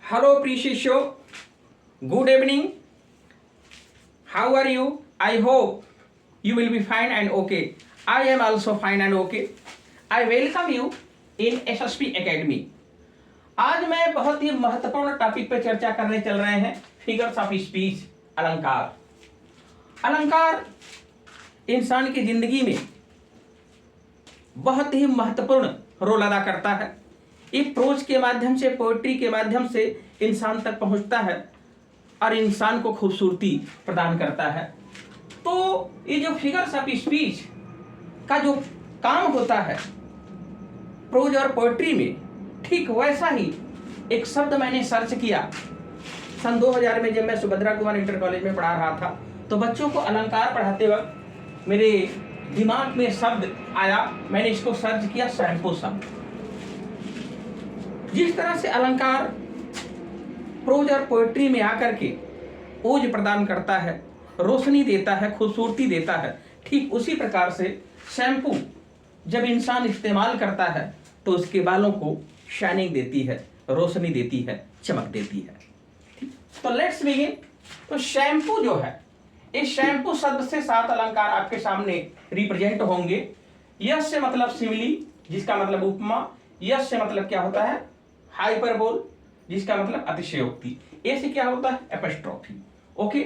Hello, precious show. Good evening. How are you? I hope you will be fine and okay. I am also fine and okay. I welcome you in SSP Academy. आज मैं बहुत ही महत्वपूर्ण topic पे चर्चा करने चल रहे हैं, फिगर्स ऑफ स्पीच, अलंकार। अलंकार इंसान की जिंदगी में बहुत ही महत्वपूर्ण रोल अदा करता है। ये प्रोज के माध्यम से, पोएट्री के माध्यम से इंसान तक पहुंचता है और इंसान को खूबसूरती प्रदान करता है। तो ये जो फिगर्स ऑफ स्पीच का जो काम होता है प्रोज और पोएट्री में, ठीक वैसा ही एक शब्द मैंने सर्च किया सन 2000 में, जब मैं सुभद्रा कुमार इंटर कॉलेज में पढ़ा रहा था। तो बच्चों को अलंकार पढ़ाते वक्त मेरे दिमाग में शब्द आया, मैंने इसको सर्च किया, शैम्पू शब्द। जिस तरह से अलंकार प्रोज और पोएट्री में आकर के ओज प्रदान करता है, रोशनी देता है, खूबसूरती देता है, ठीक उसी प्रकार से शैम्पू जब इंसान इस्तेमाल करता है तो उसके बालों को शाइनिंग देती है, रोशनी देती है, चमक देती है। तो लेट्स बिगिन। तो शैम्पू जो है, इस शैम्पू शब्द से 7 अलंकार आपके सामने रिप्रेजेंट होंगे। यस से मतलब सिमिली, जिसका मतलब उपमा। यस से मतलब क्या होता है? हाइपरबोल, जिसका मतलब अतिशयोक्ति। ए से क्या होता है? एपिस्ट्रोफी। ओके।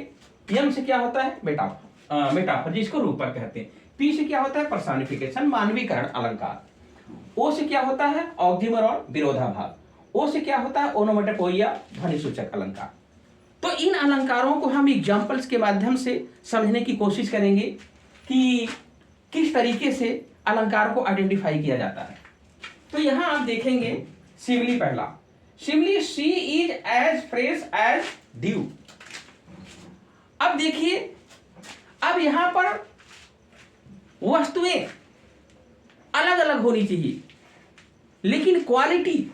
यम से क्या होता है? मेटाफर, जिसको रूपक कहते हैं। पी से क्या होता है? पर्सोनिफिकेशन, मानवीकरण अलंकार। ओ से क्या होता है? ऑक्सिमोरॉन, विरोधाभास। ओ से क्या होता है? ओनोमेटोपोइया, ध्वनि सूचक अलंकार। तो इन अलंकारों को हम एग्जाम्पल्स के माध्यम से समझने की कोशिश करेंगे कि किस तरीके से अलंकार को आइडेंटिफाई किया जाता है। तो यहां आप देखेंगे सिमिली। पहला simile, she is as fresh as dew. अब देखिए, अब यहां पर वस्तुएं अलग अलग होनी चाहिए लेकिन क्वालिटी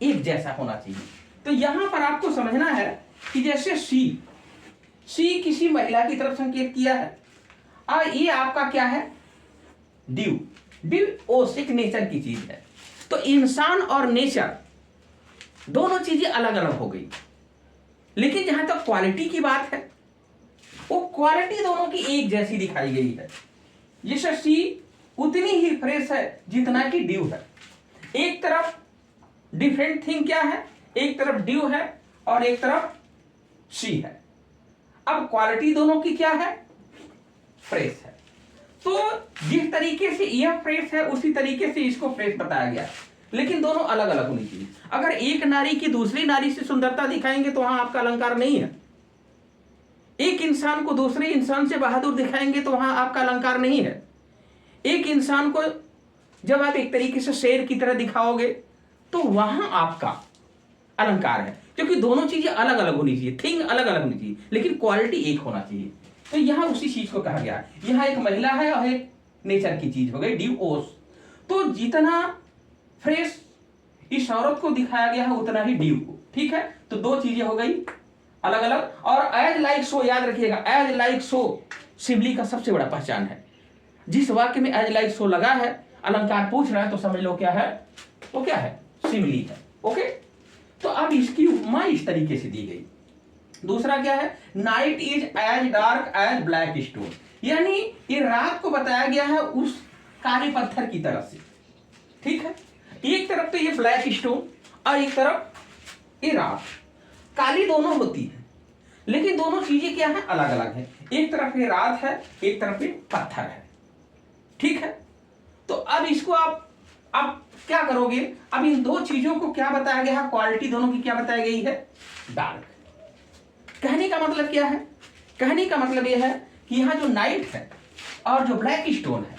एक जैसा होना चाहिए। तो यहां पर आपको समझना है कि जैसे सी किसी महिला की तरफ संकेत किया है और ये आपका क्या है? ड्यू ओसिक नेचर की चीज है। तो इंसान और नेचर दोनों चीजें अलग अलग हो गई, लेकिन जहां तक क्वालिटी की बात है वो क्वालिटी दोनों की एक जैसी दिखाई गई है। जैसे सी उतनी ही फ्रेश है जितना कि ड्यू है। एक तरफ डिफरेंट थिंग क्या है? एक तरफ ड्यू है और एक तरफ सी है। अब क्वालिटी दोनों की क्या है? फ्रेश है। तो जिस तरीके से यह फ्रेश है उसी तरीके से इसको फ्रेश बताया गया है, लेकिन दोनों अलग अलग होनी चाहिए। अगर एक नारी की दूसरी नारी से सुंदरता दिखाएंगे तो वहां आपका अलंकार नहीं है। एक इंसान को दूसरे इंसान से बहादुर दिखाएंगे तो वहां आपका अलंकार नहीं है। एक इंसान को जब आप एक तरीके से शेर की तरह दिखाओगे तो वहां आपका अलंकार है, क्योंकि दोनों चीजें अलग अलग होनी चाहिए, थिंग अलग अलग होनी चाहिए, लेकिन क्वालिटी एक होना चाहिए। तो यहां उसी चीज को कहा गया है। यहां एक महिला है और एक नेचर की चीज हो गई, ड्यू ओस। तो जितना फ्रेश इस औरत को दिखाया गया है उतना ही ड्यू को। ठीक है, तो दो चीजें हो गई अलग अलग। और एज लाइक सो याद रखिएगा, एज लाइक सो सिमिली का सबसे बड़ा पहचान है। जिस वाक्य में एज लाइक सो लगा है, अलंकार पूछ रहा है, तो समझ लो क्या है? वो क्या है? सिमिली है। ओके। तो अब इसकी उपमा इस तरीके से दी गई। दूसरा क्या है? Night is as dark as black stone, यानी ये रात को बताया गया है उस काले पत्थर की तरह से। ठीक है, एक तरफ तो ये ब्लैक स्टोन और एक तरफ ये रात। काली दोनों होती है लेकिन दोनों चीजें क्या है? अलग अलग है। एक तरफ ये रात है, एक तरफ ये पत्थर है। ठीक है, तो अब इसको आप क्या करोगे? अब इन दो चीजों को क्या बताया गया है? क्वालिटी दोनों की क्या बताई गई है? डार्क। कहने का मतलब क्या है? कहने का मतलब यह है कि यहां जो नाइट है और जो ब्लैक स्टोन है,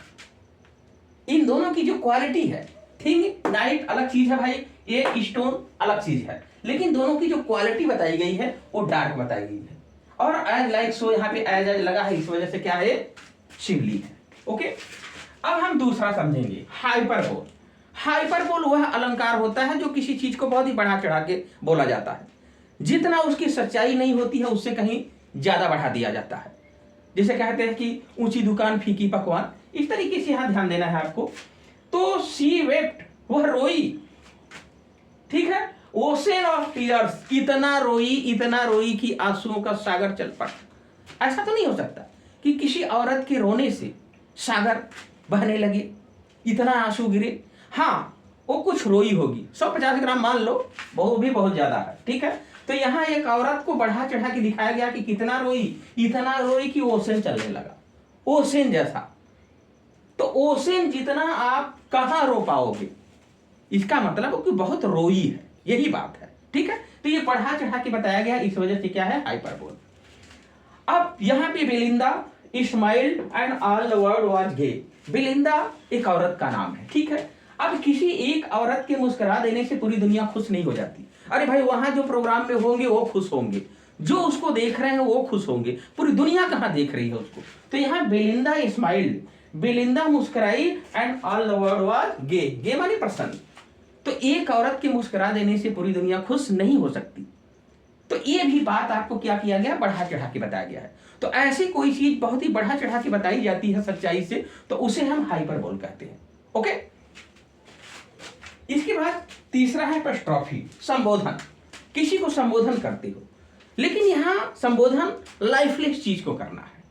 इन दोनों की जो क्वालिटी है, थिंग नाइट अलग चीज है भाई, ये स्टोन अलग चीज है, लेकिन दोनों की जो क्वालिटी बताई गई है वो डार्क बताई गई है। और एज लाइक सो यहाँ पे एज लगा है, इस वजह से क्या है? शिवली है। ओके। अब हम दूसरा समझेंगे, हाइपरबोल। हाइपरबोल वह अलंकार होता है जो किसी चीज को बहुत ही बढ़ा चढ़ा के बोला जाता है। जितना उसकी सच्चाई नहीं होती है उससे कहीं ज्यादा बढ़ा दिया जाता है। जैसे कहते हैं कि ऊंची दुकान फीकी पकवान, इस तरीके से यहां ध्यान देना है आपको। तो सी वेप्ट, वह रोई। ठीक है, ओशन ऑफ टीयर्स, इतना रोई कि आंसुओं का सागर चल पड़ा। ऐसा तो नहीं हो सकता कि किसी औरत के रोने से सागर बहने लगे, इतना आंसू गिरे। हाँ, वो कुछ रोई होगी, 150 ग्राम मान लो, वो भी बहुत ज्यादा है, ठीक है। तो यहाँ एक औरत को बढ़ा चढ़ा के दिखाया गया कि कितना रोई, इतना रोई कि ओशन चलने लगा, ओशन जैसा। तो ओशन जितना आप कहां रो पाओगे, इसका मतलब कि बहुत रोई है, यही बात है, ठीक है। तो ये बढ़ा चढ़ा के बताया गया, इस वजह से क्या है, हाइपरबोल। अब यहाँ पे Belinda smiled and all the world was gay. Belinda एक औरत का नाम है, ठीक है। अब किसी एक औरत के मुस्कुरा देने से पूरी दुनिया खुश नहीं हो जाती। अरे भाई, वहां जो प्रोग्राम में होंगे वो खुश होंगे, जो उसको देख रहे हैं वो खुश होंगे, पूरी दुनिया कहां देख रही है उसको। तो यहाँ बेलिंदा स्माइल्ड, बेलिंदा मुस्कुराई and all the world was gay, gay माने प्रसन्न। तो एक औरत के मुस्कुरा देने से पूरी दुनिया खुश नहीं हो सकती। तो ये भी बात आपको क्या किया गया, बढ़ा चढ़ा के बताया गया है। तो ऐसी कोई चीज बहुत ही बढ़ा चढ़ा के बताई जाती है सच्चाई से, तो उसे हम हाइपरबोल कहते हैं। ओके, इसके बाद तीसरा है एपोस्ट्रोफी, संबोधन। किसी को संबोधन करते हो, लेकिन यहां संबोधन लाइफलेस चीज को करना है,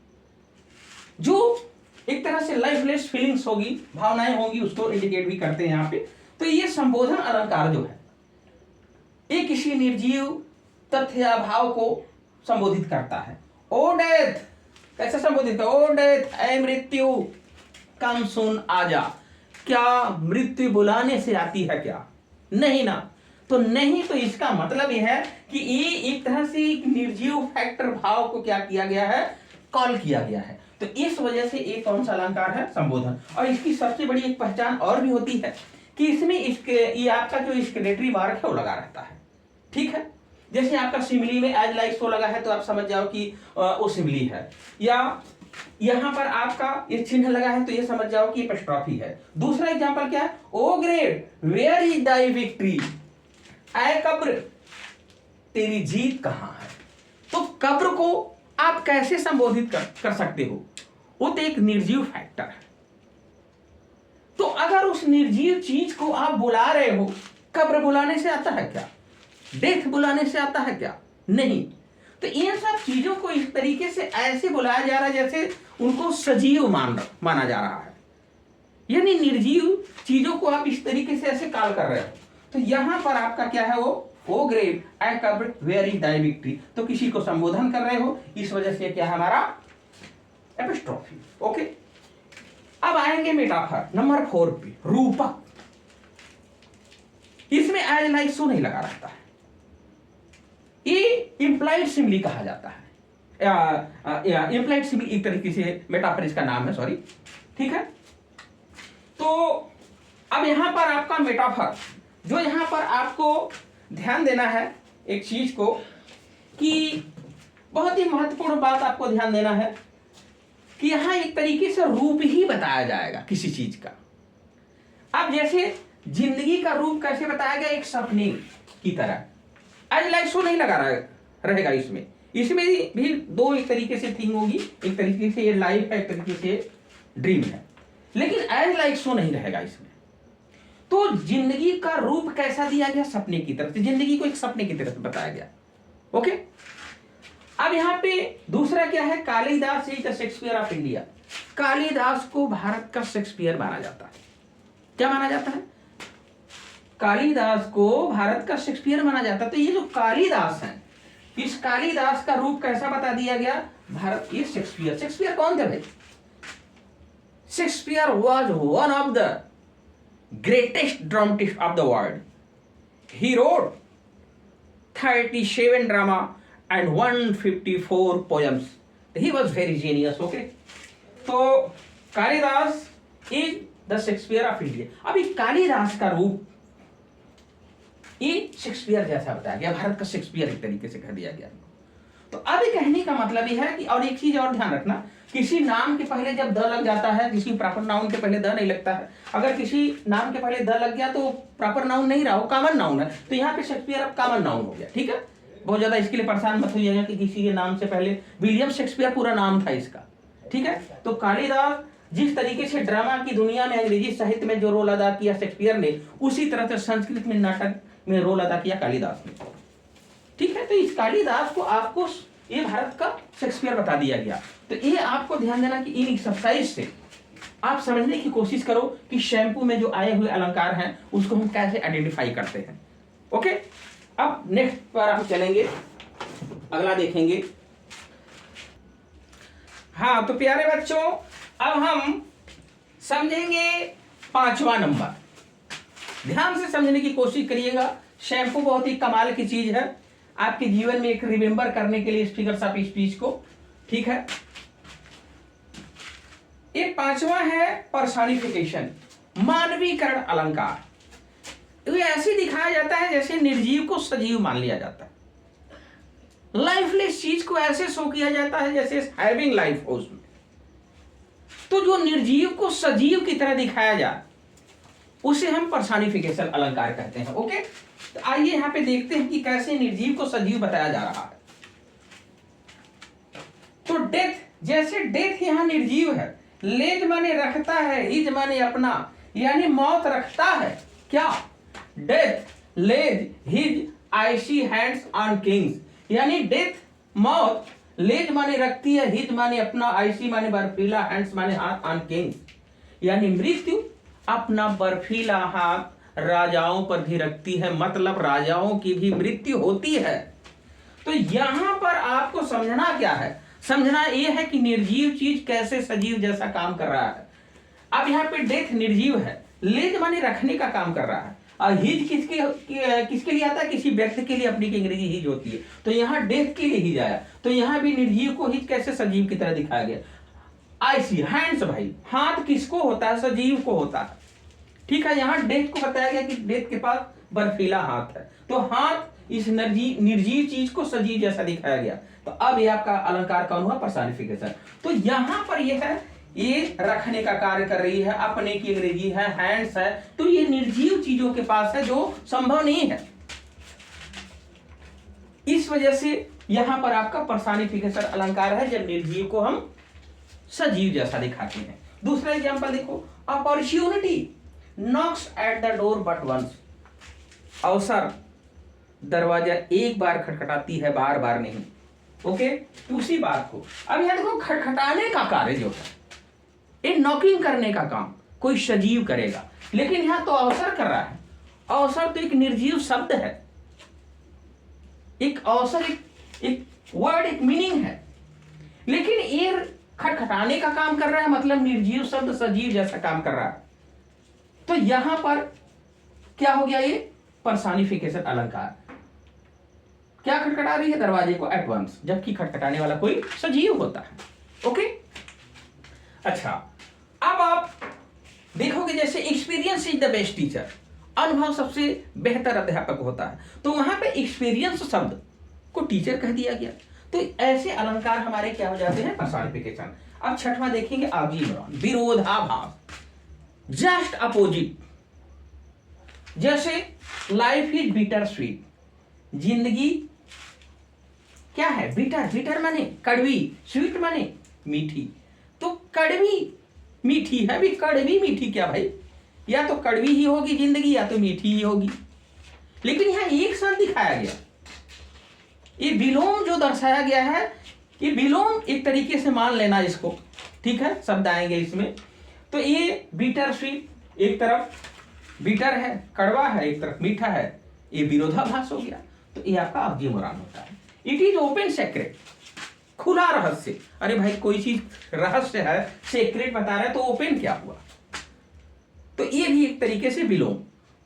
जो एक तरह से लाइफलेस फीलिंग्स होगी, भावनाएं होंगी, उसको इंडिकेट भी करते हैं यहाँ पे। तो ये संबोधन अलंकार जो है, ये किसी निर्जीव तथ्य या भाव को संबोधित करता है। ओ डेथ, कैसे संबोधित कर, ओ डेथ, ऐ मृत्यु, कम सुन आजा। क्या मृत्यु बुलाने से आती है क्या? नहीं ना। तो नहीं, तो इसका मतलब यह है कि ये एक तरह से एक निर्जीव फैक्टर भाव को क्या किया गया है, कॉल किया गया है। तो इस वजह से एक कौन सा अलंकार है, संबोधन। और इसकी सबसे बड़ी एक पहचान और भी होती है कि इसमें ये आपका जो स्केलेटरी मार्क है वो लगा रहता है, ठीक है। जैसे आपका सिमिली में एज लाइक सो लगा है, तो आप समझ जाओ कि वो सिमिली है। या यहां पर आपका ये चिन्ह लगा है, तो ये समझ जाओ कि एपोस्ट्रोफी है। दूसरा एग्जांपल क्या है, O great where is thy victory, ऐ कब्र तेरी जीत कहां है। तो कब्र को आप कैसे संबोधित कर सकते हो, वो तो एक निर्जीव फैक्टर है। तो अगर उस निर्जीव चीज को आप बुला रहे हो, कब्र बुलाने से आता है क्या, डेथ बुलाने से आता है क्या? नहीं। तो इन सब चीजों को इस तरीके से ऐसे बुलाया जा रहा है जैसे उनको सजीव माना जा रहा है, यानी निर्जीव चीजों को आप इस तरीके से ऐसे कॉल कर रहे हो। तो यहां पर आपका क्या है, वो ओ ग्रेव ऐ कब्र वेयर इज दाई विक्ट्री। तो किसी को संबोधन कर रहे हो, इस वजह से क्या है हमारा एपोस्ट्रोफी। ओके, अब आएंगे मेटाफर नंबर 4 पे, रूपक। इसमें एज लाइक सो नहीं लगा रहता है, ये इंप्लाइड सिमिली कहा जाता है। इंप्लाइड सिमिली एक तरीके से मेटाफर इसका नाम है, सॉरी, ठीक है। तो अब यहां पर आपका मेटाफर, जो यहां पर आपको ध्यान देना है एक चीज को, कि बहुत ही महत्वपूर्ण बात आपको ध्यान देना है कि यहां एक तरीके से रूप ही बताया जाएगा किसी चीज का। अब जैसे जिंदगी का रूप कैसे बताया गया, एक सपने की तरह, एज लाइक सो नहीं लगा रहेगा। इसमें भी दो एक तरीके से थिंग होगी, एक तरीके से ये लाइफ है, एक तरीके से ड्रीम है, लेकिन एज लाइक सो नहीं रहेगा इसमें। तो जिंदगी का रूप कैसा दिया गया, सपने की तरह से, जिंदगी को एक सपने की तरह से बताया गया। ओके, अब यहां पे दूसरा क्या है, Kalidas is the Shakespeare of India. Kalidas को भारत का शेक्सपियर माना जाता है। क्या माना जाता है, कालिदास को भारत का शेक्सपियर माना जाता है। तो ये जो कालिदास है, इस कालिदास का रूप कैसा बता दिया गया, भारत, ये शेक्सपियर। शेक्सपियर कौन थे भाई? Shakespeare was one of the greatest dramatist of the world. He wrote 37 drama and 154 poems. He was very genius. Okay, तो Kalidas is the Shakespeare of India. अभी कालिदास का रूप ये शेक्सपियर जैसा बताया गया, भारत का शेक्सपियर एक तरीके से कह दिया गया। तो अभी कहने का मतलब यह है कि, और एक चीज और ध्यान रखना, किसी नाम के पहले जब द लग जाता है, किसी प्रॉपर नाउन के पहले द नहीं लगता है। अगर किसी नाम के पहले द लग गया तो प्रॉपर नाउन नहीं रहा, वो कॉमन नाउन है। तो यहाँ पे शेक्सपियर अब कॉमन नाउन हो गया, ठीक है। बहुत ज्यादा इसके लिए परेशान मत होइएगा कि किसी के नाम से पहले विलियम शेक्सपियर पूरा नाम था इसका, ठीक है। तो कालिदास जिस तरीके से ड्रामा की दुनिया में, अंग्रेजी साहित्य में जो रोल अदा किया शेक्सपियर ने, उसी तरह से संस्कृत में नाटक में रोल अदा किया कालिदास ने। ठीक है, तो इस कालिदास को आपको ये भारत का शेक्सपियर बता दिया गया। तो ये आपको ध्यान देना कि इन एक्सरसाइज से आप समझने की कोशिश करो कि शैम्पू में जो आए हुए अलंकार हैं उसको हम कैसे आइडेंटिफाई करते हैं। ओके, अब नेक्स्ट पर हम चलेंगे, अगला देखेंगे। हाँ, तो प्यारे बच्चों अब हम समझेंगे 5वां नंबर। ध्यान से समझने की कोशिश करिएगा। शैम्पू बहुत ही कमाल की चीज है आपके जीवन में एक रिमेंबर करने के लिए इस फिगर्स ऑफ स्पीच को। ठीक है, ये 5वां है पर्सोनिफिकेशन, मानवीकरण अलंकार। ये ऐसे दिखाया जाता है जैसे निर्जीव को सजीव मान लिया जाता है। लाइफलेस चीज को ऐसे शो किया जाता है जैसे हैविंग लाइफ हो उसमें। तो जो निर्जीव को सजीव की तरह दिखाया जाए उसे हम पर्सोनिफिकेशन अलंकार कहते हैं। ओके, तो आइए यहां पे देखते हैं कि कैसे निर्जीव को सजीव बताया जा रहा है। तो डेथ, जैसे डेथ यहां निर्जीव है, लेज माने रखता है, हिज माने अपना, यानी मौत रखता है। क्या? Death, lays, his, icy hands on kings, यानी डेथ मौत, लेज माने रखती है, हिज माने अपना, आइसी माने बर्फीला, हैंड्स माने हाथ, ऑन किंग्स यानी मृत्यु अपना बर्फीला हाथ राजाओं पर भी रखती है, मतलब राजाओं की भी मृत्यु होती है। तो यहां पर आपको समझना क्या है? समझना यह है कि निर्जीव चीज कैसे सजीव जैसा काम कर रहा है। अब यहाँ पे डेथ निर्जीव है, लेज माने रखने का काम कर रहा है, और हिज किसके लिए आता है? किसी व्यक्ति के लिए अपनी की अंग्रेजी हिज होती है। तो यहाँ डेथ के लिए हिज आया, तो यहाँ भी निर्जीव को हिज कैसे सजीव की तरह दिखाया गया। आईसी हैंड्स, भाई हाथ किसको होता है? सजीव को होता है। ठीक है, यहाँ डेथ को बताया गया कि डेथ के पास बर्फीला हाथ है, तो हाथ इस निर्जीव चीज को सजीव जैसा दिखाया गया। तो अब ये आपका अलंकार कौन हुआ? पर्सोनिफिकेशन। तो यहां पर ये है, ये रखने का कार्य कर रही है, अपने की अंग्रेजी है, हैंड्स है, तो ये निर्जीव चीजों के पास है जो संभव नहीं है। इस वजह से यहां पर आपका पर्सोनिफिकेशन अलंकार है जब निर्जीव को हम सजीव जैसा दिखाते हैं। दूसरा एग्जांपल देखो, opportunity knocks at the door but once, अवसर दरवाजा एक बार खटखटाती है, बार बार नहीं। ओके, उसी बात को अब यहां देखो, खटखटाने का कार्य जो है, ये नॉकिंग करने का काम कोई सजीव करेगा, लेकिन यहां तो अवसर कर रहा है। अवसर तो एक निर्जीव शब्द है, एक अवसर एक वर्ड, एक मीनिंग है, लेकिन ये खटखटाने का काम कर रहा है, मतलब निर्जीव शब्द सजीव जैसा काम कर रहा है। तो यहां पर क्या हो गया? ये पर्सोनिफिकेशन अलंकार। क्या खटखटा रही है? दरवाजे को एट वंस, जबकि खटखटाने वाला कोई सजीव होता है। ओके, अच्छा, अब आप देखोगे जैसे experience is the best teacher, अनुभव सबसे बेहतर अध्यापक होता है, तो वहां पे एक्सपीरियंस शब्द को टीचर कह दिया गया। तो ऐसे अलंकार हमारे क्या हो जाते हैं? पर्सोनिफिकेशन। अब छठवां देखेंगे, ऑक्सीमोरॉन, विरोधाभास, जस्ट अपोजिट। जैसे लाइफ इज बिटर स्वीट, जिंदगी क्या है? बिटर, बिटर माने कड़वी, स्वीट माने मीठी। तो कड़वी मीठी है, भी कड़वी मीठी क्या भाई? या तो कड़वी ही होगी जिंदगी या तो मीठी ही होगी, लेकिन यहां एक साथ दिखाया गया। ये विलोम जो दर्शाया गया है, ये विलोम एक तरीके से मान लेना इसको, ठीक है, शब्द आएंगे इसमें। तो ये बिटर स्वीट, एक तरफ बिटर है, कड़वा है, एक तरफ मीठा है, ये विरोधाभास हो गया। तो ये आपका ऑक्सीमोरॉन होता है। इट इज ओपन सेक्रेट, खुला रहस्य। अरे भाई कोई चीज रहस्य है, सेक्रेट बता रहे तो ओपन क्या हुआ? तो ये भी एक तरीके से विलोम।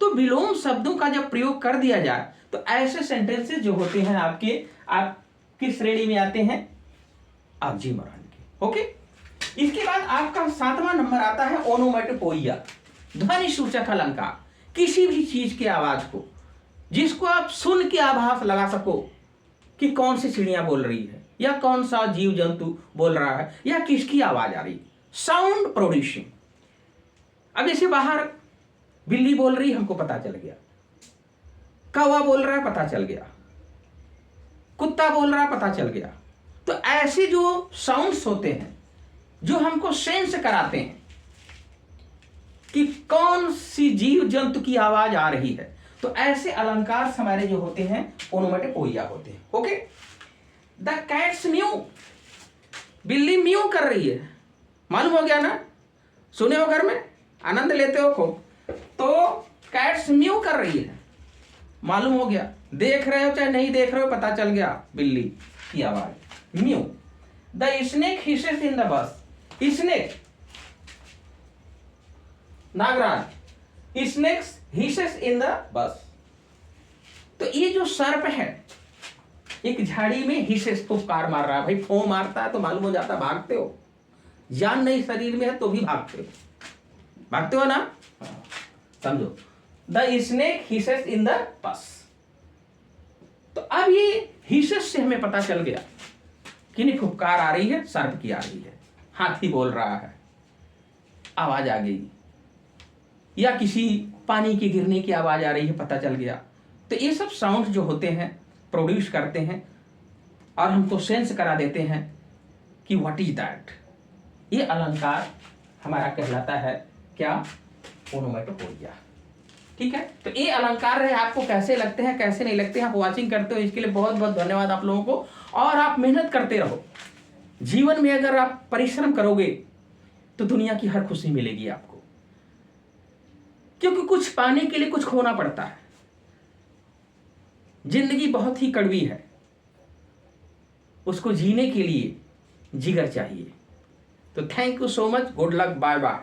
तो विलोम शब्दों का जब प्रयोग कर दिया जाए तो ऐसे सेंटेंसेस जो होते हैं आपके, आप किस श्रेणी में आते हैं? ऑक्सीमोरॉन के। ओके, इसके बाद आपका 7वां नंबर आता है ओनोमेटोपोइया, ध्वनि सूचक अलंकार। किसी भी चीज की आवाज को, जिसको आप सुन के आभास लगा सको कि कौन सी चिड़िया बोल रही है, या कौन सा जीव जंतु बोल रहा है, या किसकी आवाज आ रही। Sound producing. अब जैसे बाहर बिल्ली बोल रही, हमको पता चल गया, कौवा बोल रहा है पता चल गया, कुत्ता बोल रहा है पता चल गया। तो ऐसे जो साउंड्स होते हैं जो हमको सेंस कराते हैं कि कौन सी जीव जंतु की आवाज आ रही है, तो ऐसे अलंकार हमारे जो होते हैं ओनोमेटोपोइया होते हैं। ओके, द कैट्स म्यू, बिल्ली म्यू कर रही है, मालूम हो गया ना, सुने हो घर में, आनंद लेते हो खूब। तो कैट्स म्यू कर रही है, मालूम हो गया, देख रहे हो चाहे नहीं देख रहे हो पता चल गया, बिल्ली की आवाज mew. The snake hisses in the bush, snake नागराज, snakes hisses in the bush. तो ये जो सर्प है एक झाड़ी में हिसेस फुफकार मार रहा है, भाई फो मारता है तो मालूम हो जाता भागते हो, जान नहीं शरीर में है तो भी भागते हो ना, समझो। The snake hisses in the bush. तो अब ये हिसेस से हमें पता चल गया कि नहीं फुफकार आ रही है, सर्प की आ रही है, हाथी बोल रहा है, आवाज आ गई, या किसी पानी के गिरने की आवाज आ रही है, पता चल गया। तो ये सब साउंड जो होते हैं प्रोड्यूस करते हैं और हमको सेंस करा देते हैं कि व्हाट इज दैट। ये अलंकार हमारा कहलाता है क्या, ओनोमेटोपोइया। ठीक है, तो ये अलंकार रहे, आपको कैसे लगते हैं कैसे नहीं लगते हैं, आप वाचिंग करते हो, इसके लिए बहुत बहुत धन्यवाद आप लोगों को। और आप मेहनत करते रहो, जीवन में अगर आप परिश्रम करोगे तो दुनिया की हर खुशी मिलेगी आपको, क्योंकि कुछ पाने के लिए कुछ खोना पड़ता है। जिंदगी बहुत ही कड़वी है, उसको जीने के लिए जिगर चाहिए। तो thank you so much, good luck, bye bye.